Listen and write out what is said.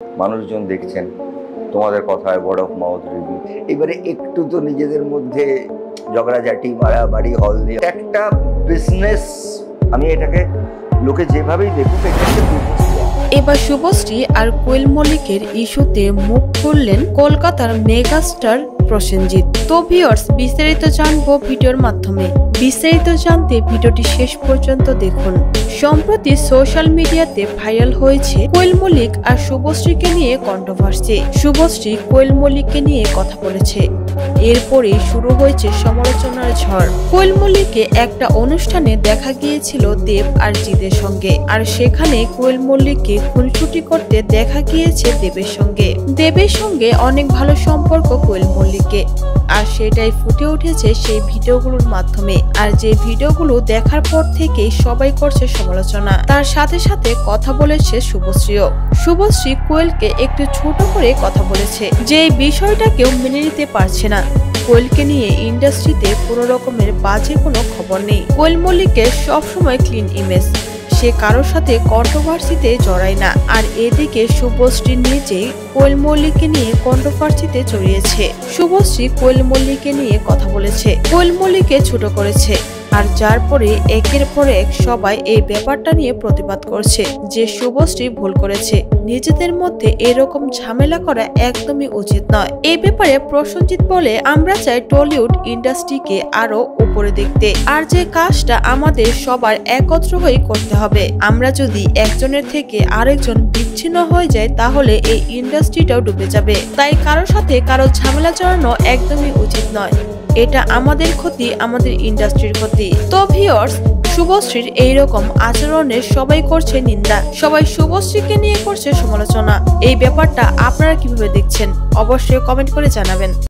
মানুষজন দেখছেন, তোমাদের কথায় ওয়ার্ড অফ মাউথ রিভিউ। এবারে একটু তো নিজেদের মধ্যে ঝগড়াঝাটি, মারামারি, হল দিয়ে একটা বিজনেস, আমি এটাকে লোকে যেভাবেই দেখুক এটাকে এবার শুভশ্রী আর কোয়েল মল্লিকের ইস্যুতে মুখ খুললেন কলকাতার মেগাস্টার প্রসেনজিৎ। তো ভিউয়ার্স, বিস্তারিত জানবো ভিডিওর মাধ্যমে। বিস্তারিত জানতে ভিডিওটি শেষ পর্যন্ত দেখুন। সম্প্রতি সোশ্যাল মিডিয়াতে ভাইরাল হয়েছে কোয়েল মল্লিক আর শুভশ্রীকে নিয়ে কন্ট্রোভার্সি। শুভশ্রী কোয়েল মল্লিককে নিয়ে কথা বলেছে, এরপরে শুরু হয়েছে সমালোচনার ঝড়। কোয়েল মল্লিককে একটা অনুষ্ঠানে দেখা গিয়েছিল দেব আর জিদের সঙ্গে, আর সেখানে কোয়েল মল্লিককে খুনসুটি করতে দেখা গিয়েছে দেবের সঙ্গে অনেক ভালো সম্পর্ক কোয়েল মল্লিককে, আর সেটাই ফুটে উঠেছে সেই ভিডিওগুলোর মাধ্যমে। আর যে ভিডিওগুলো দেখার পর থেকে সবাই করছে সমালোচনা, তার সাথে সাথে কথা বলেছে শুভশ্রীও। শুভশ্রী কোয়েলকে একটু ছোট করে কথা বলেছে যে এই বিষয়টা কেউ মেনে নিতে পারছে না। কোয়েলকে নিয়ে ইন্ডাস্ট্রিতে কোনো রকমের বাজে কোনো খবর নেই। কোয়েল মল্লিকের সবসময় ক্লিন ইমেজ, সে কারোর সাথে কন্ট্রোভার্সিতে জড়ায় না। আর এদিকে শুভশ্রী নিজেই কোয়েল মল্লিককে নিয়ে কন্ট্রোভার্সিতে জড়িয়েছে। শুভশ্রী কোয়েল মল্লিককে নিয়ে কথা বলেছে, কোয়েল মল্লিককে ছোট করেছে, আর যার পরে একের পর এক সবাই এই ব্যাপারটা নিয়ে প্রতিবাদ করছে যে শুভশ্রী ভুল করেছে। নিজেদের মধ্যে এরকম ঝামেলা করা একদমই উচিত নয়। এই ব্যাপারে প্রসেনজিৎ বলে, আমরা চাই টলিউড ইন্ডাস্ট্রিকে আরো উপরে দেখতে, আর যে কাজটা আমাদের সবার একত্র হয়ে করতে হবে। আমরা যদি একজনের থেকে আরেকজন বিচ্ছিন্ন হয়ে যায় তাহলে এই ইন্ডাস্ট্রিটাও ডুবে যাবে। তাই কারোর সাথে কারো ঝামেলা জড়ানো একদমই উচিত নয়। এটা আমাদের ক্ষতি, আমাদের ইন্ডাস্ট্রির ক্ষতি। তো ভিউয়ার্স, শুভশ্রীর এইরকম আচরণের সবাই করছে নিন্দা, সবাই শুভশ্রীকে নিয়ে করছে সমালোচনা। এই ব্যাপারটা আপনারা কিভাবে দেখছেন অবশ্যই কমেন্ট করে জানাবেন।